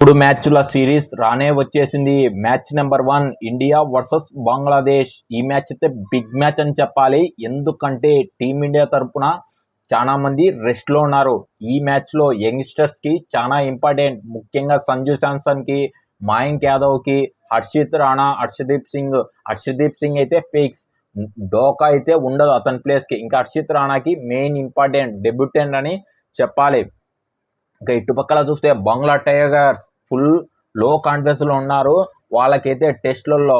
3 మ్యాచ్ల సిరీస్ రానే వచ్చేసింది. Match number 1 India versus Bangladesh. ఈ మ్యాచ్ అయితే బిగ్ మ్యాచ్ అని చెప్పాలి. ఎందుకంటే టీమిండియా తరపున చాలా మంది రెస్ట్ లో ఉన్నారు. ఈ మ్యాచ్ లో యంగ్స్టర్స్ కి చాలా ఇంపార్టెంట్. ముఖ్యంగా సంజు శాంసన్ కి, మయాంక్ యాదవ్ కి, హర్షిత్ రాణా, హర్షదీప్ సింగ్ అయితే ఫిక్స్. డోకా అయితే ఉండదు అతని ప్లేస్ కి. ఇంకా హర్షిత్ రాణాకి మెయిన్ ఇంపార్టెంట్ డెబ్యూటెంట్ అని చెప్పాలి. ఇంకా ఇటుపక్కల చూస్తే బంగ్లా టైగర్స్ ఫుల్ లో కాన్ఫిడెన్స్ లో ఉన్నారు. వాళ్ళకైతే టెస్ట్లలో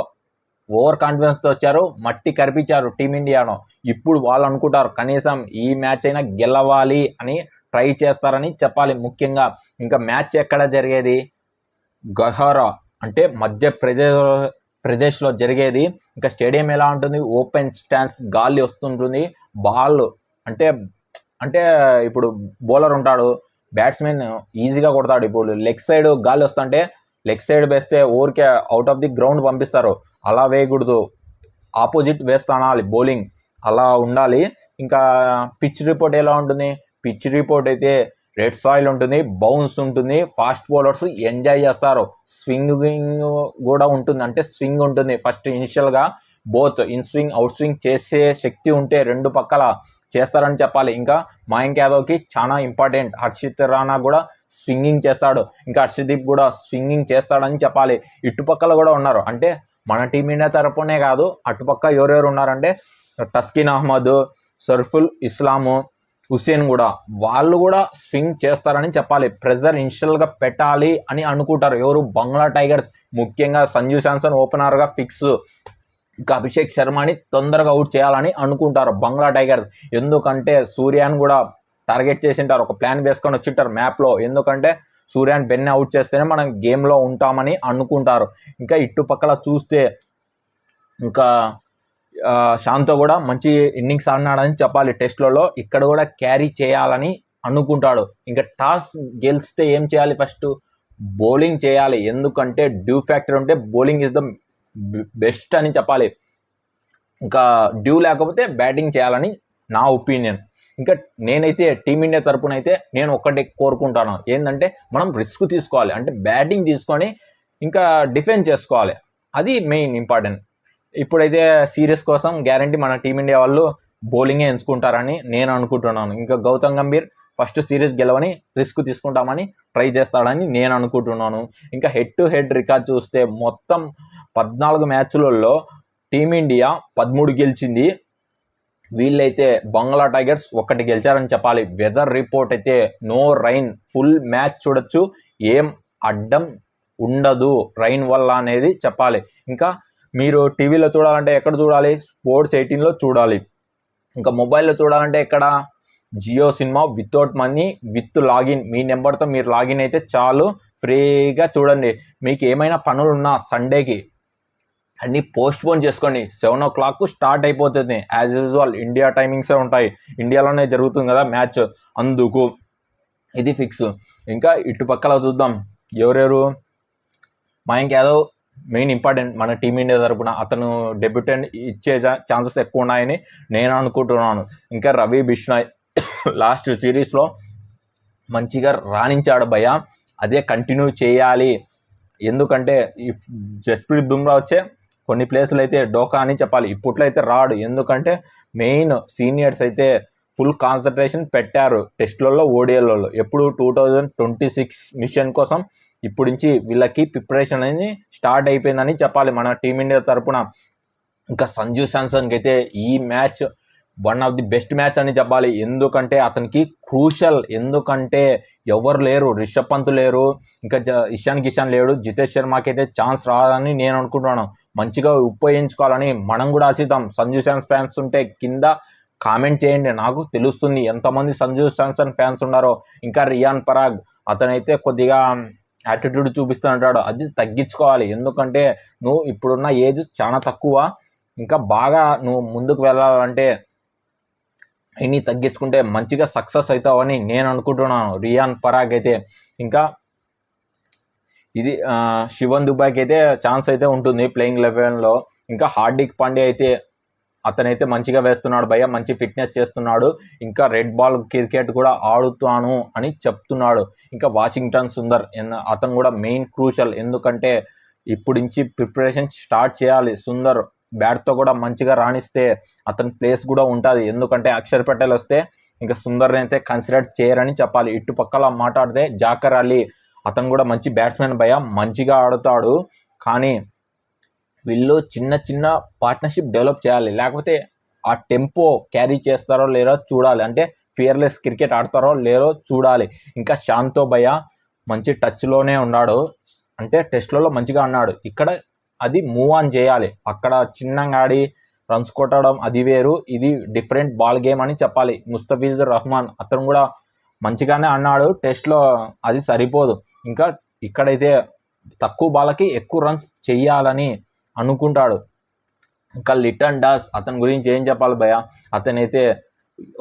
ఓవర్ కాన్ఫిడెన్స్ తో వచ్చారు, మట్టి కరిపించారు టీమిండియాను. ఇప్పుడు వాళ్ళు అనుకుంటారు కనీసం ఈ మ్యాచ్ అయినా గెలవాలి అని ట్రై చేస్తారని చెప్పాలి. ముఖ్యంగా ఇంకా మ్యాచ్ ఎక్కడ జరిగేది? గహరా అంటే మధ్యప్రదేశ్లో జరిగేది. ఇంకా స్టేడియం ఎలా ఉంటుంది? ఓపెన్ స్టాండ్స్, గాలి వస్తుంటుంది. బాల్ అంటే అంటే ఇప్పుడు బౌలర్ ఉంటాడు, బ్యాట్స్మెన్ ఈజీగా కొడతాడు. ఇప్పుడు లెగ్ సైడ్ గాలి వస్తుంటే లెగ్ సైడ్ వేస్తే ఊరికే అవుట్ ఆఫ్ ది గ్రౌండ్ పంపిస్తారు. అలా వేయకూడదు, ఆపోజిట్ వేస్తానాలి బౌలింగ్, అలా ఉండాలి. ఇంకా పిచ్ రిపోర్ట్ ఎలా ఉంటుంది? పిచ్ రిపోర్ట్ అయితే రెడ్ సాయిల్ ఉంటుంది, బౌన్స్ ఉంటుంది, ఫాస్ట్ బౌలర్స్ ఎంజాయ్ చేస్తారు, స్వింగింగ్ కూడా ఉంటుంది. అంటే స్వింగ్ ఉంటుంది ఫస్ట్ ఇనిషియల్గా. Both in swing, out swing చేసే శక్తి ఉంటే రెండు పక్కల చేస్తారని చెప్పాలి. ఇంకా మయాంక్ యాదవ్కి చాలా ఇంపార్టెంట్. హర్షిత్ రాణా కూడా స్వింగింగ్ చేస్తాడు, ఇంకా హర్షదీప్ కూడా స్వింగింగ్ చేస్తాడని చెప్పాలి. ఇటుపక్కల కూడా ఉన్నారు. అంటే మన టీమిండియా తరపునే కాదు, అటుపక్క ఎవరెవరు ఉన్నారంటే తస్కిన్ అహ్మద్, సర్ఫుల్ ఇస్లాము, హుసేన్ కూడా, వాళ్ళు కూడా స్వింగ్ చేస్తారని చెప్పాలి. ప్రెజర్ ఇనిషియల్గా పెట్టాలి అని అనుకుంటారు ఎవరు? బంగ్లా టైగర్స్. ముఖ్యంగా సంజు శాంసన్ ఓపెనర్గా ఫిక్స్. ఇంకా అభిషేక్ శర్మని తొందరగా అవుట్ చేయాలని అనుకుంటారు బంగ్లా టైగర్స్. ఎందుకంటే సూర్యాని కూడా టార్గెట్ చేసింటారు, ఒక ప్లాన్ వేసుకొని వచ్చింటారు మ్యాప్లో. ఎందుకంటే సూర్యాని బెన్ని అవుట్ చేస్తేనే మనం గేమ్లో ఉంటామని అనుకుంటారు. ఇంకా ఇటుపక్కల చూస్తే ఇంకా శాంతో కూడా మంచి ఇన్నింగ్స్ ఆడినాడని చెప్పాలి టెస్ట్లలో. ఇక్కడ కూడా క్యారీ చేయాలని అనుకుంటాడు. ఇంకా టాస్ గెలిస్తే ఏం చేయాలి? ఫస్ట్ బౌలింగ్ చేయాలి. ఎందుకంటే డ్యూ ఫ్యాక్టర్ ఉంటే బౌలింగ్ ఇస్ ద బెస్ట్ అని చెప్పాలి. ఇంకా డ్యూ లేకపోతే బ్యాటింగ్ చేయాలని నా ఒపీనియన్. ఇంకా నేనైతే టీమిండియా తరపున అయితే నేను ఒక్కటే కోరుకుంటాను, ఏంటంటే మనం రిస్క్ తీసుకోవాలి. అంటే బ్యాటింగ్ తీసుకొని ఇంకా డిఫెన్స్ చేసుకోవాలి, అది మెయిన్ ఇంపార్టెంట్. ఇప్పుడైతే సిరీస్ కోసం గ్యారంటీ మన టీమిండియా వాళ్ళు బౌలింగే ఎంచుకుంటారని నేను అనుకుంటున్నాను. ఇంకా గౌతమ్ గంభీర్ ఫస్ట్ సిరీస్ గెలవని రిస్క్ తీసుకుంటామని ట్రై చేస్తాడని నేను అనుకుంటున్నాను. ఇంకా హెడ్ టు హెడ్ రికార్డ్ చూస్తే మొత్తం 14 మ్యాచ్లలో టీమిండియా 13 గెలిచింది. వీళ్ళైతే బంగ్లా టైగర్స్ 1 గెలిచారని చెప్పాలి. వెదర్ రిపోర్ట్ అయితే నో రైన్, ఫుల్ మ్యాచ్ చూడొచ్చు, ఏం అడ్డం ఉండదు రైన్ వల్ల అనేది చెప్పాలి. ఇంకా మీరు టీవీలో చూడాలంటే ఎక్కడ చూడాలి? స్పోర్ట్స్ 18లో చూడాలి. ఇంకా మొబైల్లో చూడాలంటే ఎక్కడ? Jio Cinema without money with login. మీ నెంబర్తో మీరు లాగిన్ అయితే చాలు, ఫ్రీగా చూడండి. మీకు ఏమైనా పనులు ఉన్నా సండేకి అన్నీ పోస్ట్పోన్ చేసుకోండి. 7 o'clock స్టార్ట్ అయిపోతుంది యాజ్ యూజువల్. ఇండియా టైమింగ్సే ఉంటాయి, ఇండియాలోనే జరుగుతుంది కదా మ్యాచ్, అందుకు ఇది ఫిక్స్. ఇంకా ఇటుపక్కల చూద్దాం ఎవరెవరు. మయాంక్ యాదవ్ మెయిన్ ఇంపార్టెంట్ మన టీమిండియా తరపున. అతను డెబ్యూటెంట్ ఇచ్చే ఛాన్సెస్ ఎక్కువ ఉన్నాయని నేను అనుకుంటున్నాను. ఇంకా రవి బిష్నాయ్ లాస్ట్ సిరీస్లో మంచిగా రాణించాడు భయ్య, అదే కంటిన్యూ చేయాలి. ఎందుకంటే ఈ జస్ప్రీత్ బుమ్రా వచ్చే కొన్ని ప్లేసులు అయితే డోకా అని చెప్పాలి. ఇప్పట్లో అయితే రాడు, ఎందుకంటే మెయిన్ సీనియర్స్ అయితే ఫుల్ కాన్సన్ట్రేషన్ పెట్టారు టెస్ట్లలో, ఓడిఐలలో. ఎప్పుడు 2026 మిషన్ కోసం ఇప్పుడు నుంచి వీళ్ళకి ప్రిపరేషన్ అనేది స్టార్ట్ అయిపోయిందని చెప్పాలి మన టీమిండియా తరపున. ఇంకా సంజు శాంసన్కి అయితే ఈ match one of the best match అని చెప్పాలి. ఎందుకంటే అతనికి క్రూషల్, ఎందుకంటే ఎవరు లేరు, రిషబ్ పంత్ లేరు, ఇంకా ఇషాన్ కిషాన్ లేడు, జితేష్ శర్మకి అయితే ఛాన్స్ రాదని నేను అనుకుంటున్నాను. మంచిగా ఉపయోగించుకోవాలని మనం కూడా ఆశిద్దాం. సంజు శాంసన్ ఫ్యాన్స్ ఉంటే కింద కామెంట్ చేయండి, నాకు తెలుస్తుంది ఎంతమంది సంజు శాంసన్ ఫ్యాన్స్ ఉన్నారో. ఇంకా రియాన్ పరాగ్, అతనైతే కొద్దిగా యాటిట్యూడ్ చూపిస్తుంటాడు, అది తగ్గించుకోవాలి. ఎందుకంటే నువ్వు ఇప్పుడున్న ఏజ్ చాలా తక్కువ, ఇంకా బాగా నువ్వు ముందుకు వెళ్ళాలంటే ఇన్ని తగ్గించుకుంటే మంచిగా సక్సెస్ అవుతావని నేను అనుకుంటున్నాను. రియాన్ పరాగ్ అయితే. ఇంకా ఇది శివన్ దుబాయ్కి అయితే ఛాన్స్ అయితే ఉంటుంది ప్లేయింగ్ 11లో. ఇంకా హార్దిక్ పాండ్యా అయితే అతనైతే మంచిగా వేస్తున్నాడు భయ్య, మంచి ఫిట్నెస్ చేస్తున్నాడు. ఇంకా రెడ్ బాల్ క్రికెట్ కూడా ఆడుతాను అని చెప్తున్నాడు. ఇంకా వాషింగ్టన్ సుందర్ అతను కూడా మెయిన్ క్రూషల్, ఎందుకంటే ఇప్పుడు నుంచి ప్రిపరేషన్ స్టార్ట్ చేయాలి. సుందర్ బ్యాట్తో కూడా మంచిగా రాణిస్తే అతని ప్లేస్ కూడా ఉంటుంది. ఎందుకంటే అక్షర్ పటేల్ వస్తే ఇంకా సుందర్ని అయితే కన్సిడర్ చేయరని చెప్పాలి. ఇటుపక్కల మాట్లాడితే జాకర్ అలీ, అతను కూడా మంచి బ్యాట్స్మెన్ భయ్య, మంచిగా ఆడుతాడు. కానీ వీళ్ళు చిన్న చిన్న పార్ట్నర్షిప్ డెవలప్ చేయాలి, లేకపోతే ఆ టెంపో క్యారీ చేస్తారో లేరో చూడాలి. అంటే ఫియర్లెస్ క్రికెట్ ఆడతారో లేరో చూడాలి. ఇంకా శాంతో భయ్య మంచి టచ్లోనే ఉన్నాడు, అంటే టెస్ట్లలో మంచిగా అన్నాడు. ఇక్కడ అది మూవ్ ఆన్ చేయాలి. అక్కడ చిన్నగా ఆడి రన్స్ కొట్టడం అది వేరు, ఇది డిఫరెంట్ బాల్ గేమ్ అని చెప్పాలి. ముస్తఫిజుర్ రహమాన్ అతను కూడా మంచిగానే అన్నాడు టెస్ట్లో, అది సరిపోదు. ఇంకా ఇక్కడైతే తక్కువ బాల్కి ఎక్కువ రన్స్ చెయ్యాలని అనుకుంటాడు. ఇంకా లిటన్ దాస్ అతని గురించి ఏం చెప్పాలి భయ్య, అతనైతే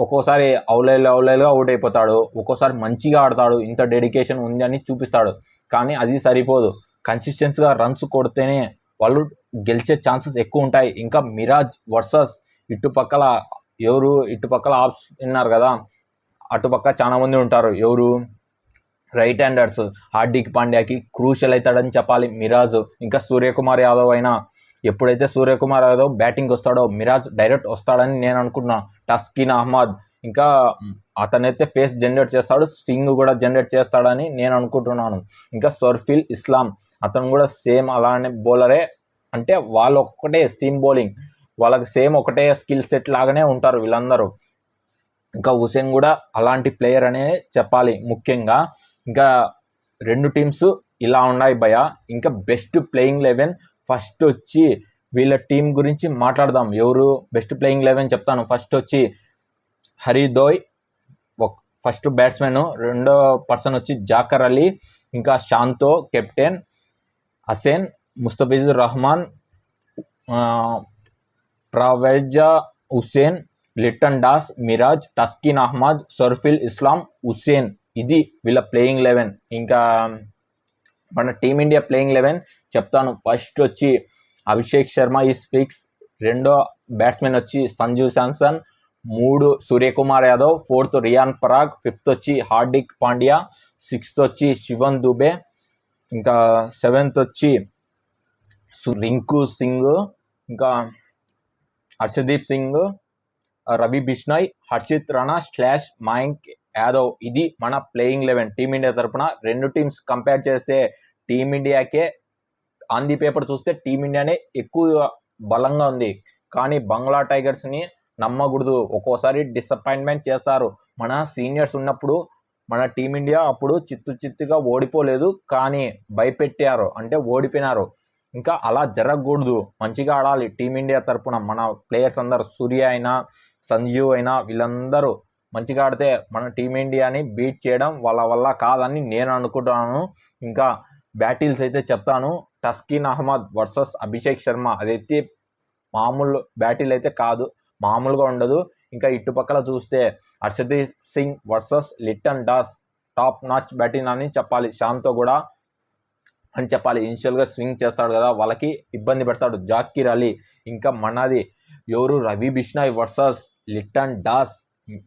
ఒక్కోసారి అవులైలుగా అవుట్ అయిపోతాడు, ఒక్కోసారి మంచిగా ఆడతాడు, ఇంత డెడికేషన్ ఉంది అని చూపిస్తాడు. కానీ అది సరిపోదు, కన్సిస్టెన్సీగా రన్స్ కొడితేనే వాళ్ళు గెలిచే ఛాన్సెస్ ఎక్కువ ఉంటాయి. ఇంకా మిరాజ్ వర్సెస్ ఇటుపక్కల ఆప్స్ విన్నారు కదా, అటుపక్క చాలా మంది ఉంటారు. ఎవరు రైట్ హ్యాండర్స్, హార్దిక్ పాండ్యాకి క్రూషల్ అవుతాడని చెప్పాలి మిరాజ్. ఇంకా సూర్యకుమార్ యాదవ్ అయినా, ఎప్పుడైతే సూర్యకుమార్ యాదవ్ బ్యాటింగ్ వస్తాడో మిరాజ్ డైరెక్ట్ వస్తాడని నేను అనుకుంటున్నాను. టస్కిన్ అహ్మద్ ఇంకా అతనైతే ఫేస్ జనరేట్ చేస్తాడు, స్వింగ్ కూడా జనరేట్ చేస్తాడని నేను అనుకుంటున్నాను. ఇంకా సర్ఫిల్ ఇస్లాం అతను కూడా సేమ్ అలానే బౌలరే, అంటే వాళ్ళు ఒక్కటే సీమ్ బౌలింగ్, వాళ్ళకి సేమ్ ఒకటే స్కిల్ సెట్ లాగానే ఉంటారు వీళ్ళందరూ. ఇంకా హుసేన్ కూడా అలాంటి ప్లేయర్ అనే చెప్పాలి ముఖ్యంగా. ఇంకా రెండు టీమ్స్ ఇలా ఉన్నాయి భయ. ఇంకా బెస్ట్ ప్లేయింగ్ 11 ఫస్ట్ వచ్చి వీళ్ళ టీం గురించి మాట్లాడదాం. ఎవరు బెస్ట్ ప్లేయింగ్ 11 చెప్తాను. ఫస్ట్ వచ్చి హరిదోయ్ ఫస్ట్ బ్యాట్స్మెన్, రెండో పర్సన్ వచ్చి జాకర్ అలీ, ఇంకా శాంతో కెప్టెన్, హసేన్, ముస్తఫిజుర్ రహమాన్, ప్రవేజా హుసేన్, లిటన్ దాస్, మిరాజ్, టస్కిన్ అహ్మద్, సర్ఫిల్ ఇస్లాం, హుసేన్. ఇది వీళ్ళ ప్లేయింగ్ 11. ఇంకా మన టీమిండియా ప్లేయింగ్ 11 చెప్తాను. ఫస్ట్ వచ్చి అభిషేక్ శర్మ ఈస్ ఫిక్స్, రెండో బ్యాట్స్మెన్ వచ్చి సంజు శాంసన్, 3 సూర్యకుమార్ యాదవ్, 4th రియాన్ పరాగ్, 5th వచ్చి హార్దిక్ పాండ్యా, 6th వచ్చి శివన్ దుబే, ఇంకా 7th వచ్చి రింకు సింగ్, ఇంకా హర్షదీప్ సింగ్, రవి బిష్నాయ్, హర్షిత్ రాణా / మయాంక్ యాదవ్. ఇది మన ప్లేయింగ్ 11 టీమిండియా తరఫున. రెండు టీమ్స్ కంపేర్ చేస్తే టీమిండియాకే ఆన్ ది పేపర్ చూస్తే టీమిండియానే ఎక్కువ బలంగా ఉంది. కానీ బంగ్లా టైగర్స్ని నమ్మకూడదు, ఒక్కోసారి డిసప్పాయింట్మెంట్ చేస్తారు. మన సీనియర్స్ ఉన్నప్పుడు మన టీమిండియా అప్పుడు చిత్తుగా ఓడిపోలేదు, కానీ భయపెట్టారు, అంటే ఓడిపోయినారు. ఇంకా అలా జరగకూడదు, మంచిగా ఆడాలి టీమిండియా తరఫున. మన ప్లేయర్స్ అందరూ, సూర్య అయినా సంజు అయినా వీళ్ళందరూ మంచిగా ఆడితే మన టీమిండియాని బీట్ చేయడం వాళ్ళ వల్ల కాదని నేను అనుకుంటున్నాను. ఇంకా బ్యాటిల్స్ అయితే చెప్తాను. టస్కిన్ అహ్మద్ వర్సెస్ అభిషేక్ శర్మ, అదైతే మామూలు బ్యాటిల్ అయితే కాదు, మామూలుగా ఉండదు. ఇంకా ఇటుపక్కల చూస్తే Harshdeep Singh versus Litton Das, top notch batting అని చెప్పాలి. శాంతో కూడా అని చెప్పాలి, ఇనిషియల్గా స్వింగ్ చేస్తాడు కదా, వాళ్ళకి ఇబ్బంది పెడతాడు. జాకీర్ అలీ, ఇంకా మనది ఎవరు రవి బిష్నాయ్ వర్సెస్ లిటన్ దాస్,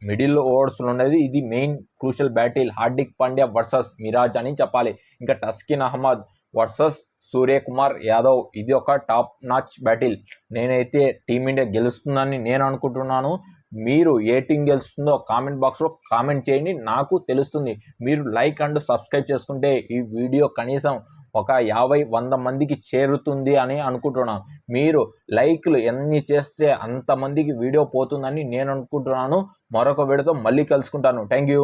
మిడిల్ ఓవర్స్లో ఉండేది ఇది main crucial battle. Hardik Pandya versus Miraz అని చెప్పాలి. ఇంకా టస్కిన్ అహ్మద్ వర్సెస్ సూర్యకుమార్ యాదవ్, ఇది ఒక టాప్ నాచ్ బ్యాటిల్. నేనైతే టీమిండియా గెలుస్తుందని నేను అనుకుంటున్నాను. మీరు ఏ టీం గెలుస్తుందో కామెంట్ బాక్స్లో కామెంట్ చేయండి, నాకు తెలుస్తుంది. మీరు లైక్ అండ్ సబ్స్క్రైబ్ చేసుకుంటే ఈ వీడియో కనీసం ఒక 50-100 మందికి చేరుతుంది అని అనుకుంటున్నాను. మీరు లైక్లు ఎన్ని చేస్తే అంతమందికి వీడియో పోతుందని నేను అనుకుంటున్నాను. మరొక వీడియోతో మళ్ళీ కలుసుకుంటాను. Thank you.